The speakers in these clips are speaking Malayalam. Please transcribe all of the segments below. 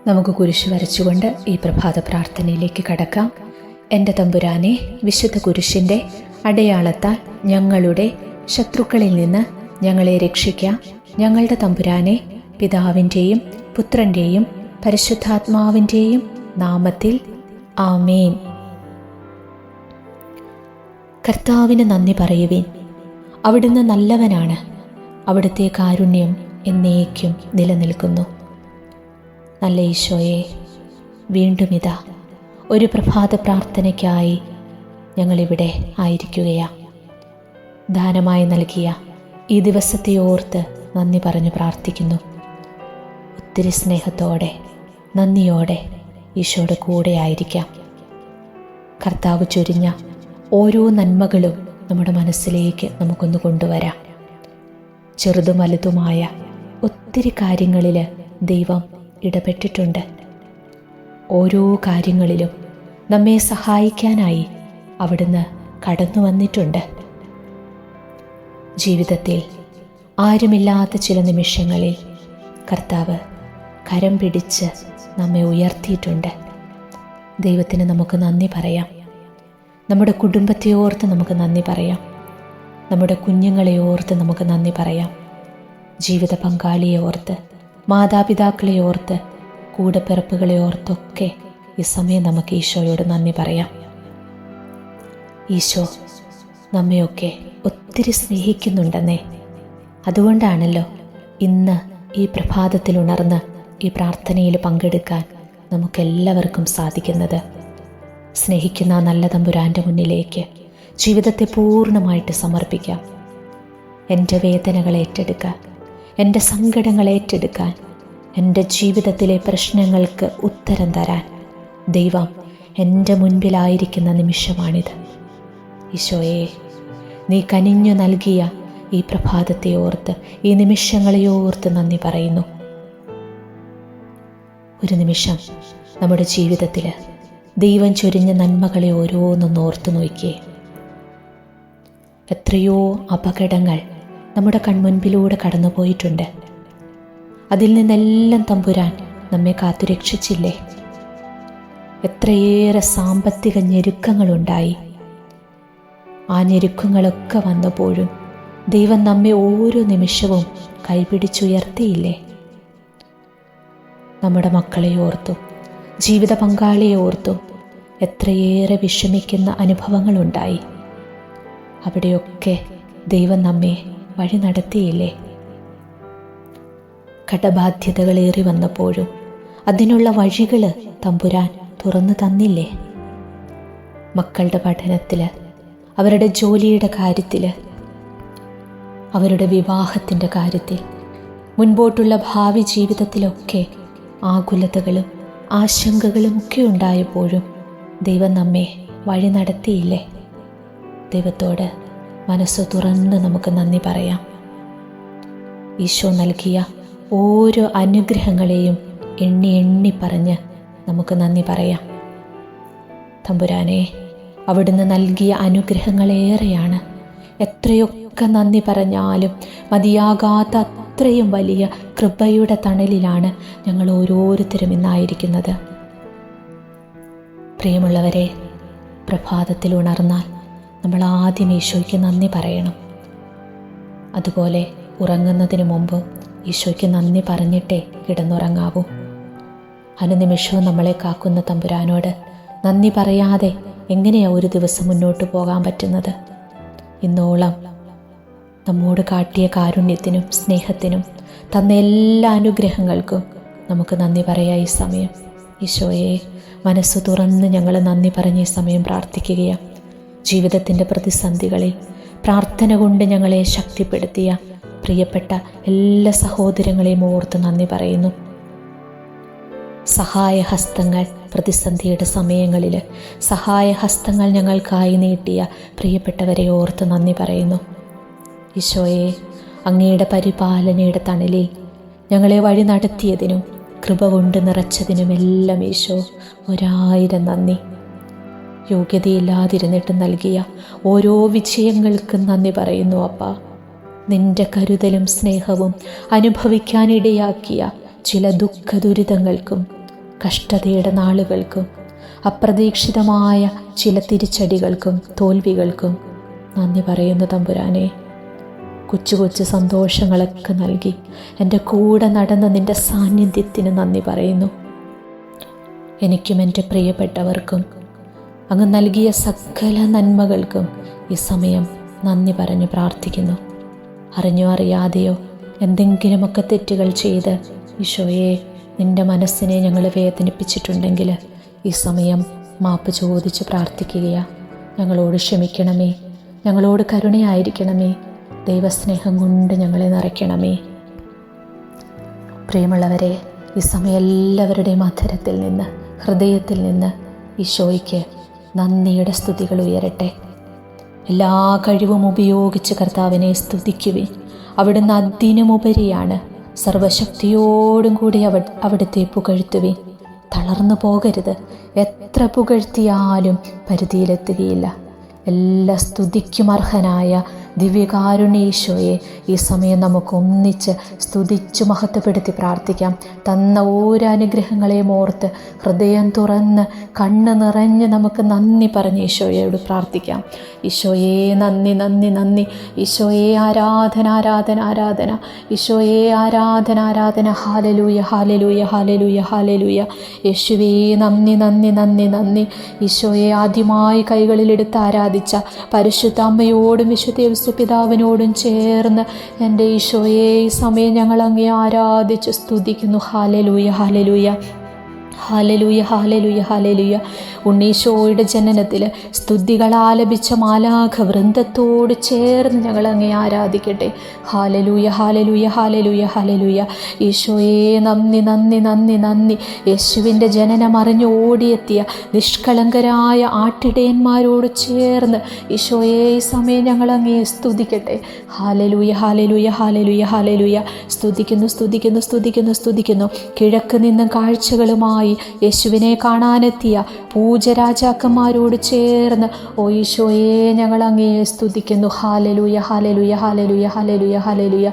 നമുക്ക് കുരിശ് വരച്ചുകൊണ്ട് ഈ പ്രഭാത പ്രാർത്ഥനയിലേക്ക് കടക്കാം. എൻ്റെ തമ്പുരാനെ, വിശുദ്ധ കുരിശിൻ്റെ അടയാളത്താൽ ഞങ്ങളുടെ ശത്രുക്കളിൽ നിന്ന് ഞങ്ങളെ രക്ഷിക്കാം. ഞങ്ങളുടെ തമ്പുരാനെ, പിതാവിൻ്റെയും പുത്രൻ്റെയും പരിശുദ്ധാത്മാവിൻ്റെയും നാമത്തിൽ ആമേൻ. കർത്താവിന് നന്ദി പറയുവിൻ. അവിടുന്ന് നല്ലവനാണ്. അവിടുത്തെ കാരുണ്യം എന്നേക്കും നിലനിൽക്കുന്നു. നല്ല ഈശോയെ, വീണ്ടും ഇതാ ഒരു പ്രഭാത പ്രാർത്ഥനയ്ക്കായി ഞങ്ങളിവിടെ ആയിരിക്കുകയാണ്. ദാനമായി നൽകിയ ഈ ദിവസത്തെ ഓർത്ത് നന്ദി പറഞ്ഞു പ്രാർത്ഥിക്കുന്നു. ഒത്തിരി സ്നേഹത്തോടെ, നന്ദിയോടെ ഈശോയുടെ കൂടെ ആയിരിക്കാം. കർത്താവ് ചൊരിഞ്ഞ ഓരോ നന്മകളും നമ്മുടെ മനസ്സിലേക്ക് നമുക്കൊന്ന് കൊണ്ടുവരാം. ചെറുതും വലുതുമായ ഒത്തിരി കാര്യങ്ങളിൽ ദൈവം ഇടപെട്ടിട്ടുണ്ട്. ഓരോ കാര്യങ്ങളിലും നമ്മെ സഹായിക്കാനായി അവിടുന്ന് കടന്നു വന്നിട്ടുണ്ട്. ജീവിതത്തിൽ ആരുമില്ലാത്ത ചില നിമിഷങ്ങളിൽ കർത്താവ് കരം പിടിച്ച് നമ്മെ ഉയർത്തിയിട്ടുണ്ട്. ദൈവത്തിന് നമുക്ക് നന്ദി പറയാം. നമ്മുടെ കുടുംബത്തെ ഓർത്ത് നമുക്ക് നന്ദി പറയാം. നമ്മുടെ കുഞ്ഞുങ്ങളെ ഓർത്ത് നമുക്ക് നന്ദി പറയാം. ജീവിത പങ്കാളിയെ ഓർത്ത്, മാതാപിതാക്കളെ ഓർത്ത്, കൂടപ്പിറപ്പുകളെ ഓർത്തൊക്കെ ഈ സമയം നമുക്ക് ഈശോയോട് നന്ദി പറയാം. ഈശോ നമ്മയൊക്കെ ഒത്തിരി സ്നേഹിക്കുന്നുണ്ടെന്നേ. അതുകൊണ്ടാണല്ലോ ഇന്ന് ഈ പ്രഭാതത്തിൽ ഉണർന്ന് ഈ പ്രാർത്ഥനയിൽ പങ്കെടുക്കാൻ നമുക്കെല്ലാവർക്കും സാധിക്കുന്നത്. സ്നേഹിക്കുന്ന നല്ല തമ്പുരാൻ്റെ മുന്നിലേക്ക് ജീവിതത്തെ പൂർണ്ണമായിട്ട് സമർപ്പിക്കാം. എൻ്റെ വേദനകൾ ഏറ്റെടുക്കാൻ, എൻ്റെ സങ്കടങ്ങൾ ഏറ്റെടുക്കാൻ, എൻ്റെ ജീവിതത്തിലെ പ്രശ്നങ്ങൾക്ക് ഉത്തരം തരാൻ ദൈവം എൻ്റെ മുൻപിലായിരിക്കുന്ന നിമിഷമാണിത്. ഈശോയെ, നീ കനിഞ്ഞു നൽകിയ ഈ പ്രഭാതത്തെ ഓർത്ത്, ഈ നിമിഷങ്ങളെ ഓർത്ത് നന്ദി പറയുന്നു. ഒരു നിമിഷം നമ്മുടെ ജീവിതത്തിൽ ദൈവം ചൊരിഞ്ഞ നന്മകളെ ഓരോന്നും ഓർത്തു നോക്കിയേ. എത്രയോ അപകടങ്ങൾ നമ്മുടെ കൺമുൻപിലൂടെ കടന്നുപോയിട്ടുണ്ട്. അതിൽ നിന്നെല്ലാം തമ്പുരാൻ നമ്മെ കാത്തുരക്ഷിച്ചില്ലേ? എത്രയേറെ സാമ്പത്തിക ഞെരുക്കങ്ങളുണ്ടായി. ആ ഞെരുക്കങ്ങളൊക്കെ വന്നപ്പോഴും ദൈവം നമ്മെ ഓരോ നിമിഷവും കൈപിടിച്ചുയർത്തിയില്ലേ? നമ്മുടെ മക്കളെ ഓർത്തും ജീവിത പങ്കാളിയെ ഓർത്തും എത്രയേറെ വിഷമിക്കുന്ന അനുഭവങ്ങളുണ്ടായി. അവിടെയൊക്കെ ദൈവം നമ്മെ വഴി നടത്തിയില്ലേ? കടബാധ്യതകളേറി വന്നപ്പോഴും അതിനുള്ള വഴികൾ തമ്പുരാൻ തുറന്നു തന്നില്ലേ? മക്കളുടെ പഠനത്തിൽ, അവരുടെ ജോലിയുടെ കാര്യത്തിൽ, അവരുടെ വിവാഹത്തിൻ്റെ കാര്യത്തിൽ, മുൻപോട്ടുള്ള ഭാവി ജീവിതത്തിലൊക്കെ ആകുലതകളും ആശങ്കകളും ഒക്കെ ഉണ്ടായപ്പോഴും ദൈവം നമ്മെ വഴി നടത്തിയില്ലേ? ദൈവത്തോട് മനസ്സ് തുറന്ന് നമുക്ക് നന്ദി പറയാം. ഈശോ നൽകിയ ഓരോ അനുഗ്രഹങ്ങളെയും എണ്ണി എണ്ണി പറഞ്ഞ് നമുക്ക് നന്ദി പറയാം. തമ്പുരാനെ, അവിടുന്ന് നൽകിയ അനുഗ്രഹങ്ങളേറെയാണ്. എത്രയൊക്കെ നന്ദി പറഞ്ഞാലും മതിയാകാത്ത അത്രയും വലിയ കൃപയുടെ തണലിലാണ് ഞങ്ങൾ ഓരോരുത്തരും ഇന്നായിരിക്കുന്നത്. പ്രിയമുള്ളവരെ, പ്രഭാതത്തിൽ ഉണർന്നാൽ നമ്മൾ ആദ്യം ഈശോയ്ക്ക് നന്ദി പറയണം. അതുപോലെ ഉറങ്ങുന്നതിന് മുമ്പും ഈശോയ്ക്ക് നന്ദി പറഞ്ഞിട്ടേ കിടന്നുറങ്ങാവൂ. അനുനിമിഷവും നമ്മളെ കാക്കുന്ന തമ്പുരാനോട് നന്ദി പറയാതെ എങ്ങനെയാണ് ഒരു ദിവസം മുന്നോട്ട് പോകാൻ പറ്റുന്നത്? ഇന്നോളം നമ്മോട് കാട്ടിയ കാരുണ്യത്തിനും സ്നേഹത്തിനും തന്ന എല്ലാ അനുഗ്രഹങ്ങൾക്കും നമുക്ക് നന്ദി പറയാം. ഈ സമയം ഈശോയെ, മനസ്സ് തുറന്ന് ഞങ്ങൾ നന്ദി പറഞ്ഞ് ഈ സമയം പ്രാർത്ഥിക്കുകയാണ്. ജീവിതത്തിൻ്റെ പ്രതിസന്ധികളിൽ പ്രാർത്ഥന കൊണ്ട് ഞങ്ങളെ ശക്തിപ്പെടുത്തിയ പ്രിയപ്പെട്ട എല്ലാ സഹോദരങ്ങളെയും ഓർത്ത് നന്ദി പറയുന്നു. സഹായഹസ്തങ്ങൾ, പ്രതിസന്ധിയുടെ സമയങ്ങളിൽ സഹായഹസ്തങ്ങൾ ഞങ്ങൾക്കായി നീട്ടിയ പ്രിയപ്പെട്ടവരെ ഓർത്ത് നന്ദി പറയുന്നു. ഈശോയെ, അങ്ങയുടെ പരിപാലനയുടെ തണലിൽ ഞങ്ങളെ വഴി നടത്തിയതിനും കൃപ കൊണ്ട് നിറച്ചതിനുമെല്ലാം ഈശോ 1000 നന്ദി. യോഗ്യതയില്ലാതിരുന്നിട്ട് നൽകിയ ഓരോ വിജയങ്ങൾക്കും നന്ദി പറയുന്നു അപ്പ. നിന്റെ കരുതലും സ്നേഹവും അനുഭവിക്കാനിടയാക്കിയ ചില ദുഃഖ ദുരിതങ്ങൾക്കും കഷ്ടതയുടെ നാളുകൾക്കും അപ്രതീക്ഷിതമായ ചില തിരിച്ചടികൾക്കും തോൽവികൾക്കും നന്ദി പറയുന്നു തമ്പുരാനെ. കൊച്ചു കൊച്ചു സന്തോഷങ്ങളൊക്കെ നൽകി എൻ്റെ കൂടെ നടന്ന നിൻ്റെ സാന്നിധ്യത്തിന് നന്ദി പറയുന്നു. എനിക്കും എൻ്റെ പ്രിയപ്പെട്ടവർക്കും അങ്ങ് നൽകിയ സകല നന്മകൾക്കും ഈ സമയം നന്ദി പറഞ്ഞ് പ്രാർത്ഥിക്കുന്നു. അറിഞ്ഞോ അറിയാതെയോ എന്തെങ്കിലുമൊക്കെ തെറ്റുകൾ ചെയ്ത് ഈശോയെ നിൻ്റെ മനസ്സിനെ ഞങ്ങൾ വേദനിപ്പിച്ചിട്ടുണ്ടെങ്കിൽ ഈ സമയം മാപ്പ് ചോദിച്ച് പ്രാർത്ഥിക്കുകയാണ്. ഞങ്ങളോട് ക്ഷമിക്കണമേ, ഞങ്ങളോട് കരുണയായിരിക്കണമേ, ദൈവസ്നേഹം കൊണ്ട് ഞങ്ങളെ നിറയ്ക്കണമേ. പ്രിയമുള്ളവരെ, ഈ സമയം എല്ലാവരുടെയും അധരത്തിൽ നിന്ന്, ഹൃദയത്തിൽ നിന്ന് ഈശോയ്ക്ക് നന്ദിയുടെ സ്തുതികൾ ഉയരട്ടെ. എല്ലാ കഴിവും ഉപയോഗിച്ച് കർത്താവിനെ സ്തുതിക്കുവിൻ. അവിടുന്ന് അതിനുമുപരിയാണ്. സർവശക്തിയോടും കൂടി അവിടുത്തെ പുകഴ്ത്തുവിൻ. തളർന്നു പോകരുത്. എത്ര പുകഴ്ത്തിയാലും പരിധിയിലെത്തുകയില്ല. എല്ലാ സ്തുതിക്കും അർഹനായ ദിവ്യകാരുണ്യേശോയെ ഈ സമയം നമുക്ക് ഒന്നിച്ച് സ്തുതിച്ച് മഹത്വപ്പെടുത്തി പ്രാർത്ഥിക്കാം. തന്ന ഓരോ അനുഗ്രഹങ്ങളെയും ഓർത്ത് ഹൃദയം തുറന്ന് കണ്ണ് നിറഞ്ഞ് നമുക്ക് നന്ദി പറഞ്ഞ് ഈശോയോട് പ്രാർത്ഥിക്കാം. ഈശോയെ നന്ദി നന്ദി നന്ദി. ഈശോയെ ആരാധന ആരാധന ആരാധന. ഈശോയെ ആരാധന ആരാധന. ഹാലലൂയ ഹാലലൂയ ഹാലലൂയ ഹാലലൂയ. യേശുവേ നന്ദി നന്ദി നന്ദി നന്ദി. ഈശോയെ ആദ്യമായി കൈകളിലെടുത്ത് ആരാധിച്ച പരിശുദ്ധ അമ്മയോടും വിശുദ്ധ പിതാവിനോടും ചേർന്ന് എൻ്റെ ഈശോയെ ഈ സമയം ഞങ്ങൾ അങ്ങേ ആരാധിച്ച് സ്തുതിക്കുന്നു. ഹാലലൂയ ഹാലലൂയ ഹാലലൂയ ഹാലലൂയ ഹാലലൂയ. ഉണ്ണീശോയുടെ ജനനത്തിൽ സ്തുതികൾ ആലപിച്ച മാലാഖ വൃന്ദത്തോട് ചേർന്ന് ഞങ്ങൾ അങ്ങേ ആരാധിക്കട്ടെ. ഹാലലൂയ ഹാലലൂയ ഹാലലൂയ ഹാലലൂയ. ഈശോയെ നന്ദി നന്ദി നന്ദി നന്ദി. യേശുവിൻ്റെ ജനനം അറിഞ്ഞ് ഓടിയെത്തിയ നിഷ്കളങ്കരായ ആട്ടിടയന്മാരോട് ചേർന്ന് ഈശോയെ ഈ സമയം ഞങ്ങൾ അങ്ങേ സ്തുതിക്കട്ടെ. ഹാലലൂയ ഹാലലൂയ ഹാലലൂയ ഹാലലൂയ. സ്തുതിക്കുന്നു സ്തുതിക്കുന്നു സ്തുതിക്കുന്നു സ്തുതിക്കുന്നു. കിഴക്ക് നിന്നും കാഴ്ചകളുമായി യേശുവിനെ കാണാനെത്തിയ പൂജരാജാക്കന്മാരോട് ചേർന്ന് ഓ ഈശോയെ ഞങ്ങൾ അങ്ങേ സ്തുതിക്കുന്നു. ഹാലലൂയ ഹാലലൂയ ഹാലലൂയ ഹാലലൂയ ഹാലലൂയ.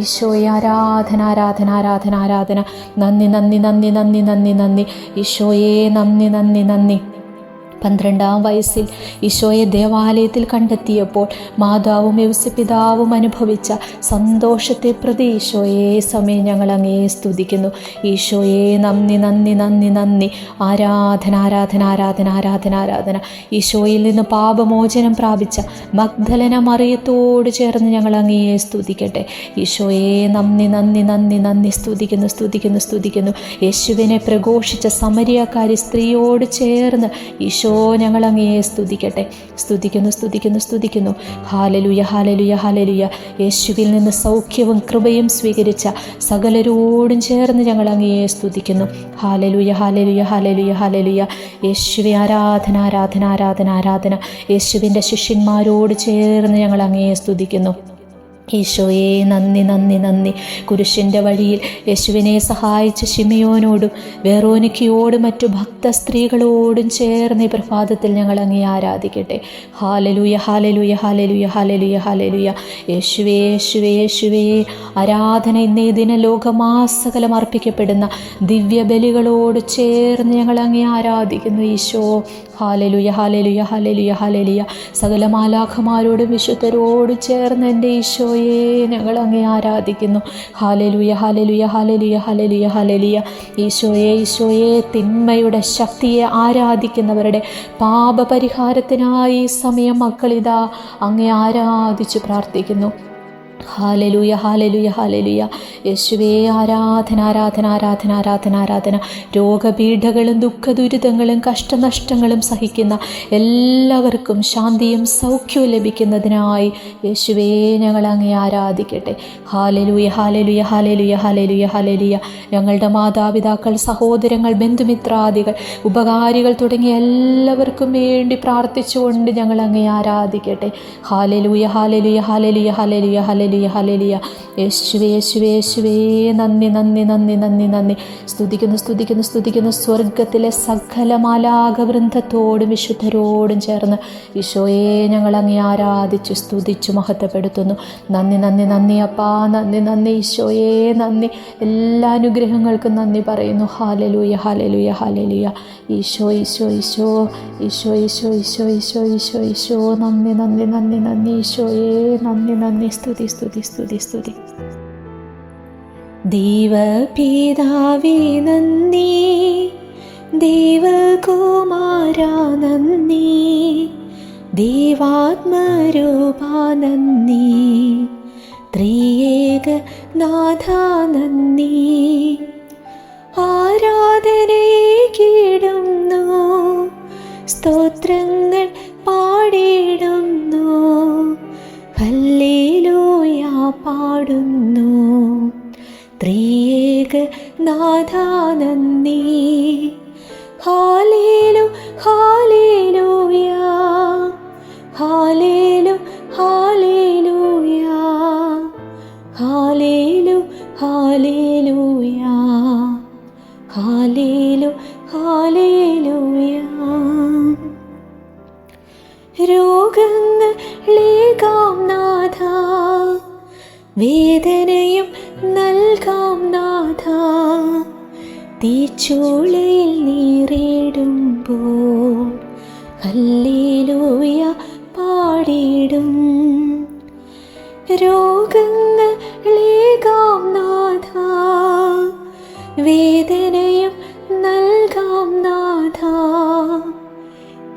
ഈശോയെ ആരാധന ആരാധന ആരാധന ആരാധന. നന്ദി നന്ദി നന്ദി നന്ദി നന്ദി നന്ദി. ഈശോയെ നന്ദി നന്ദി നന്ദി. 12-ാം വയസ്സിൽ ഈശോയെ ദേവാലയത്തിൽ കണ്ടെത്തിയപ്പോൾ മാതാവും യൗസപിതാവും അനുഭവിച്ച സന്തോഷത്തെ പ്രതി ഈശോയെ സമയം ഞങ്ങൾ അങ്ങേ സ്തുതിക്കുന്നു. ഈശോയെ നന്ദി നന്ദി നന്ദി നന്ദി. ആരാധന ആരാധന ആരാധന ആരാധന ആരാധന. ഈശോയിൽ നിന്ന് പാപമോചനം പ്രാപിച്ച മഗ്ദലന മറിയത്തോട് ചേർന്ന് ഞങ്ങൾ അങ്ങേ സ്തുതിക്കട്ടെ. ഈശോയെ നന്ദി നന്ദി നന്ദി നന്ദി. സ്തുതിക്കുന്നു സ്തുതിക്കുന്നു സ്തുതിക്കുന്നു. യേശുവിനെ പ്രഘോഷിച്ച സമരിയക്കാരി സ്ത്രീയോട് ചേർന്ന് ഈശോ ഞങ്ങൾ അങ്ങേ സ്തുതിക്കട്ടെ. സ്തുതിക്കുന്നു സ്തുതിക്കുന്നു സ്തുതിക്കുന്നു. ഹാലലൂയ ഹാലലൂയ ഹാലലൂയ. യേശുവിൽ നിന്ന് സൗഖ്യവും കൃപയും സ്വീകരിച്ച സകലരോടും ചേർന്ന് ഞങ്ങൾ അങ്ങേ സ്തുതിക്കുന്നു. ഹാലലൂയ ഹാലലൂയ ഹാലലൂയ ഹാലലൂയ. യേശുവെ ആരാധന ആരാധന ആരാധന ആരാധന. യേശുവിൻ്റെ ശിഷ്യന്മാരോട് ചേർന്ന് ഞങ്ങൾ അങ്ങേ സ്തുതിക്കുന്നു. ഈശോയെ നന്ദി നന്ദി നന്ദി. കുരിശിൻ്റെ വഴിയിൽ യേശുവിനെ സഹായിച്ച ശിമയോനോടും വെറോനിക്കയോടും മറ്റു ഭക്ത സ്ത്രീകളോടും ചേർന്ന് ഈ പ്രഭാതത്തിൽ ഞങ്ങൾ അങ്ങേ ആരാധിക്കട്ടെ. ഹാലലൂയ ഹാലലൂയ ഹാലലൂയ ഹാലലൂയ ഹാലലൂയ. യേശുവേ യേശുവേ യേശുവേ. ആരാധന ഇന്നേ ദിന ലോകമാസകലം അർപ്പിക്കപ്പെടുന്ന ദിവ്യബലികളോട് ചേർന്ന് ഞങ്ങൾ അങ്ങേ ആരാധിക്കുന്നു. Eesho hallelujah hallelujah hallelujah hallelujah. സകല മാലാഖമാരോടും വിശുദ്ധരോട് ചേർന്ന് എൻ്റെ ഈശോയെ ഞങ്ങൾ അങ്ങേ ആരാധിക്കുന്നു. Hallelujah hallelujah hallelujah hallelujah hallelujah. ഈശോയെ ഈശോയെ. തിന്മയുടെ ശക്തിയെ ആരാധിക്കുന്നവരുടെ പാപപരിഹാരത്തിനായി ഈ സമയം മക്കളിതാ അങ്ങേ ആരാധിച്ച് പ്രാർത്ഥിക്കുന്നു. ഹാലലൂയ ഹാലലൂയ ഹാലലൂയ. യേശുവേ ആരാധന ആരാധന ആരാധന ആരാധന ആരാധന. രോഗപീഠകളും ദുഃഖദുരിതങ്ങളും കഷ്ടനഷ്ടങ്ങളും സഹിക്കുന്ന എല്ലാവർക്കും ശാന്തിയും സൗഖ്യവും ലഭിക്കുന്നതിനായി യേശുവേ ഞങ്ങൾ അങ്ങേ ആരാധിക്കട്ടെ. ഹാലലൂയ ഹാലലൂയ ഹാലലൂയ ഹാലലൂയ ഹാലലൂയ. ഞങ്ങളുടെ മാതാപിതാക്കൾ, സഹോദരങ്ങൾ, ബന്ധുമിത്രാദികൾ, ഉപകാരികൾ തുടങ്ങിയ എല്ലാവർക്കും വേണ്ടി പ്രാർത്ഥിച്ചുകൊണ്ട് ഞങ്ങൾ അങ്ങേ ആരാധിക്കട്ടെ. ഹാലലൂയ ഹാലലൂയ ഹാലലൂയ ഹാലലൂയ ഹാലലൂയ ഹല്ലേലൂയ ഹല്ലേലൂയ. യേശുവേ യേശുവേ യേശുവേ നന്ദി നന്ദി നന്ദി നന്ദി നന്ദി. സ്തുതിക്കുന്നു സ്തുതിക്കുന്നു സ്തുതിക്കുന്നു. സ്വർഗത്തിലെ സകല മാലാഖവൃന്ദത്തോടും വിശുദ്ധരോടും ചേർന്ന് ഈശോയെ ഞങ്ങൾ അങ്ങേ ആരാധിച്ചു സ്തുതിച്ചു മഹത്വപ്പെടുത്തുന്നു. നന്ദി നന്ദി നന്ദി അപ്പാ, നന്ദി നന്ദി ഈശോയെ നന്ദി. എല്ലാ അനുഗ്രഹങ്ങൾക്കും നന്ദി പറയുന്നു. ഹല്ലേലൂയ ഹല്ലേലൂയ ഹല്ലേലൂയ. ഈശോ ഈശോ ഈശോ ഈശോ ഈശോ ഈശോ ഈശോ ഈശോ ഈശോ നന്ദി നന്ദി നന്ദി നന്ദി. ഈശോയെ നന്ദി നന്ദി. സ്തുതി സ്തുതി സ്തുതി സ്തുതി. ദൈവപിതാവേ നന്ദി, ദൈവകുമാര നന്ദി, ദൈവാത്മരൂപ നന്ദി, ത്രിയേക നാഥ നന്ദി. ആരാധനയേകിടുന്നു, സ്തോത്രങ്ങൾ പാടിടുന്നു, ഹല്ലേലൂയ പാടുന്നു. ത്രിയേക നാഥ നന്ദി. ഹാലേലു ഹാലേലൂയ ഹാലേലു ഹാലേലൂയ ഹാലേലു ഹാലേലൂയ ഹാലേലു ഹാലേലൂയ. രോഗങ്ങളേകാം നാഥ, വേദനയും നൽകാം നാഥ, തീച്ചൂളയിൽ നീറിടുമ്പോൾ ഹല്ലേലൂയ പാടിടും. രോഗങ്ങളേകാം നാഥ, വേദനയും നൽകാം നാഥ,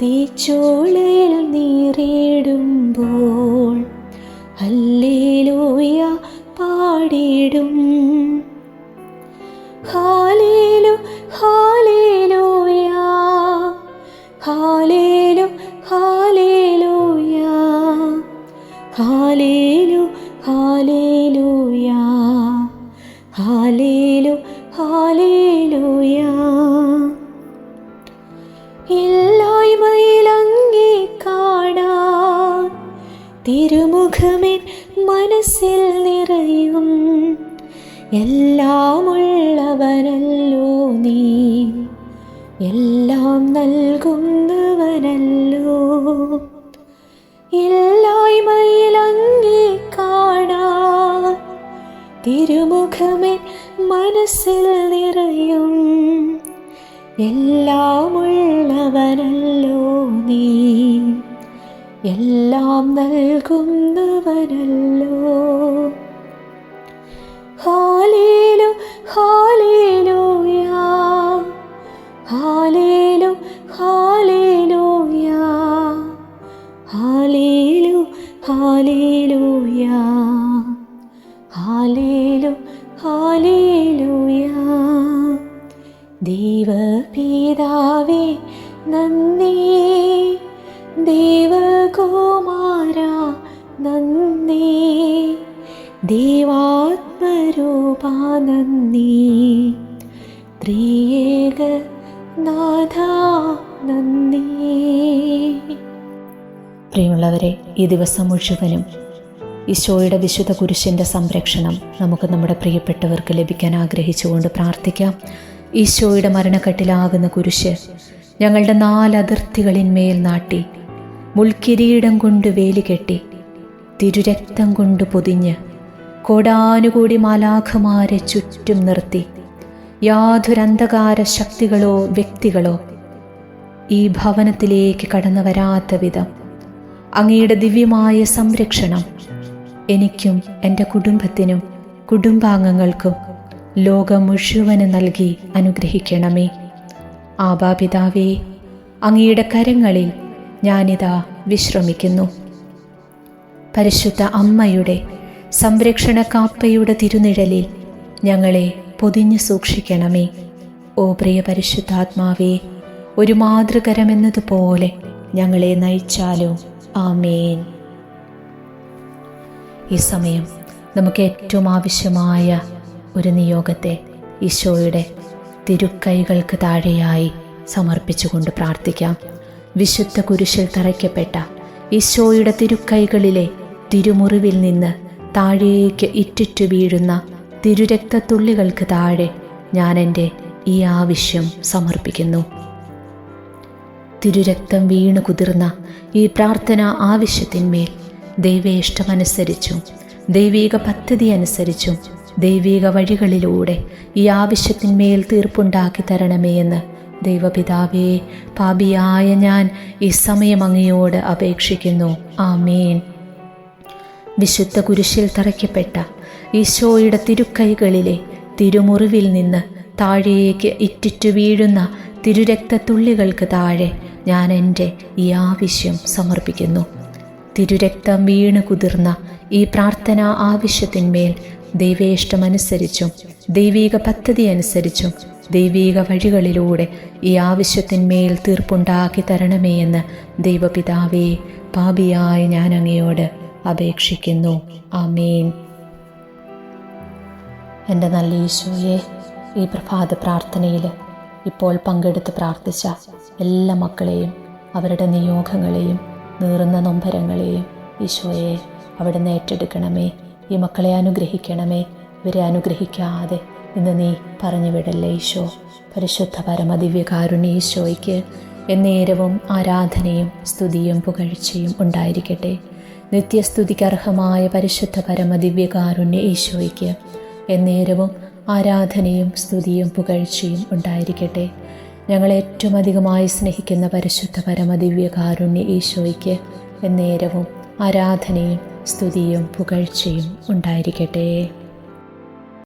തീച്ചൂളയിൽ നീറിടുമ്പോൾ ഹല്ലേലൂയ പാടിടും. ഹാലേലു ഹാലേലൂയ ഹാലേലു ഹാലേലൂയ ഹാലേലു ഹാലേലൂയ ഹാലേലു ഹാലേലൂയ. ഇല്ലായ്മയിലങ്ങേ കാണാൻ തിരുമുഖമേ മനസ്സിൽ നിറയും. എല്ലാമുള്ളവനല്ലോ നീ, എല്ലാം നൽകുന്നവനല്ലോ. ഇല്ലായ്മയിലങ്ങേ കാണാൻ തിരുമുഖമേ മനസ്സിൽ നിറയും. എല്ലാമുള്ളവനല്ലോ നീ, എല്ലാം നൽകുന്നവനല്ലോ. ഹാലേലു ഹാലേലൂയ ഹാലേലു ഹാലേലൂയ ഹാലേലു ഹാലേലൂയ ഹാലേലു ഹാലേലൂയ. ദൈവപിതാവേ നന്ദി, ദൈവകുമാര നന്ദി, ദൈവാത്മരൂപ നന്ദി, ത്രിയേക നാഥ നന്ദി. പ്രിയമുള്ളവരെ, ഈ ദിവസം മുഴുവനും ഈശോയുടെ വിശുദ്ധ കുരിശിൻ്റെ സംരക്ഷണം നമുക്ക് നമ്മുടെ പ്രിയപ്പെട്ടവർക്ക് ലഭിക്കാൻ ആഗ്രഹിച്ചുകൊണ്ട് പ്രാർത്ഥിക്കാം. ഈശോയുടെ മരണക്കട്ടിലാകുന്ന കുരിശ് ഞങ്ങളുടെ 4 അതിർത്തികളിന്മേൽ നാട്ടി, മുൾക്കിരീടം കൊണ്ട് വേലി കെട്ടി, തിരുരക്തം കൊണ്ട് പൊതിഞ്ഞ്, കോടാനുകൂടി മാലാഖമാരെ ചുറ്റും നിർത്തി, യാതൊരന്ധകാര ശക്തികളോ വ്യക്തികളോ ഈ ഭവനത്തിലേക്ക് കടന്നു വരാത്ത വിധം അങ്ങയുടെ ദിവ്യമായ സംരക്ഷണം എനിക്കും എൻ്റെ കുടുംബത്തിനും കുടുംബാംഗങ്ങൾക്കും ലോകം മുഴുവനും നൽകി അനുഗ്രഹിക്കണമേ. ആബാപിതാവേ, അങ്ങയുടെ കരങ്ങളിൽ ഞാനിതാ വിശ്രമിക്കുന്നു. പരിശുദ്ധ അമ്മയുടെ സംരക്ഷണ കാപ്പയുടെ തിരുനിഴലിൽ ഞങ്ങളെ പൊതിഞ്ഞു സൂക്ഷിക്കണമേ. ഓ പ്രിയ പരിശുദ്ധാത്മാവേ, ഒരു മാതൃകരമെന്നതുപോലെ ഞങ്ങളെ നയിച്ചാലോ. ആമേൻ. ഈ സമയം നമുക്ക് ഏറ്റവും ആവശ്യമായ ഒരു നിയോഗത്തെ ഈശോയുടെ തിരുക്കൈകൾക്ക് താഴെയായി സമർപ്പിച്ചുകൊണ്ട് പ്രാർത്ഥിക്കാം. വിശുദ്ധ കുരിശിൽ തറയ്ക്കപ്പെട്ട ഈശോയുടെ തിരുക്കൈകളിലെ തിരുമുറിവിൽ നിന്ന് താഴേക്ക് ഇറ്റിറ്റു വീഴുന്ന തിരുരക്തത്തുള്ളികൾക്ക് താഴെ ഞാൻ എൻ്റെ ഈ ആവശ്യം സമർപ്പിക്കുന്നു. തിരുരക്തം വീണു കുതിർന്ന ഈ പ്രാർത്ഥന ആവശ്യത്തിന്മേൽ ദൈവേഷ്ടമനുസരിച്ചും ദൈവിക പദ്ധതി അനുസരിച്ചും ദൈവിക വഴികളിലൂടെ ഈ ആവശ്യത്തിന്മേൽ തീർപ്പുണ്ടാക്കി തരണമേ എന്ന് ദൈവപിതാവേ, പാപിയായ ഞാൻ ഈ സമയം അങ്ങയോട് അപേക്ഷിക്കുന്നു. ആമേൻ. വിശുദ്ധ കുരിശിൽ തറയ്ക്കപ്പെട്ട ഈശോയുടെ തിരുക്കൈകളിലെ തിരുമുറിവിൽ നിന്ന് താഴേക്ക് ഇറ്റിറ്റു വീഴുന്ന തിരുരക്തത്തുള്ളികൾക്ക് താഴെ ഞാൻ എൻ്റെ ഈ ആവശ്യം സമർപ്പിക്കുന്നു. തിരുരക്തം വീണ് കുതിർന്ന ഈ പ്രാർത്ഥന ആവശ്യത്തിന്മേൽ ദൈവേഷ്ടമനുസരിച്ചും ദൈവിക പദ്ധതി അനുസരിച്ചും ദൈവിക വഴികളിലൂടെ ഈ ആവശ്യത്തിന്മേൽ തീർപ്പുണ്ടാക്കി തരണമേ എന്ന് ദൈവപിതാവേ, പാപിയായ ഞാൻ അങ്ങയോട് അപേക്ഷിക്കുന്നു. ആമേൻ. എൻ്റെ നല്ല ഈശോയെ, ഈ പ്രഭാത പ്രാർത്ഥനയിൽ ഇപ്പോൾ പങ്കെടുത്ത് പ്രാർത്ഥിച്ച എല്ലാ മക്കളെയും അവരുടെ നിയോഗങ്ങളെയും നീറുന്ന നൊമ്പരങ്ങളെയും ഈശോയെ അവിടുന്ന് ഏറ്റെടുക്കണമേ. ഈ മക്കളെ അനുഗ്രഹിക്കണമേ. ഇവരെ അനുഗ്രഹിക്കാതെ ഇന്ന് നീ പറഞ്ഞു വിടല്ലേ ഈശോ. പരിശുദ്ധ പരമദിവ്യകാരുണ്യ ഈശോയ്ക്ക് എന്നേരവും ആരാധനയും സ്തുതിയും പുകഴ്ചയും ഉണ്ടായിരിക്കട്ടെ. നിത്യസ്തുതിക്കർഹമായ പരിശുദ്ധ പരമദിവ്യകാരുണ്യ ഈശോയ്ക്ക് എന്നേരവും ആരാധനയും സ്തുതിയും പുകഴ്ചയും ഉണ്ടായിരിക്കട്ടെ. ഞങ്ങളെ ഏറ്റവും അധികമായി സ്നേഹിക്കുന്ന പരിശുദ്ധ പരമദിവ്യകാരുണ്യ ഈശോയ്ക്ക് എന്നേരവും ആരാധനയും സ്തുതിയും പുകഴ്ചയും ഉണ്ടായിരിക്കട്ടെ.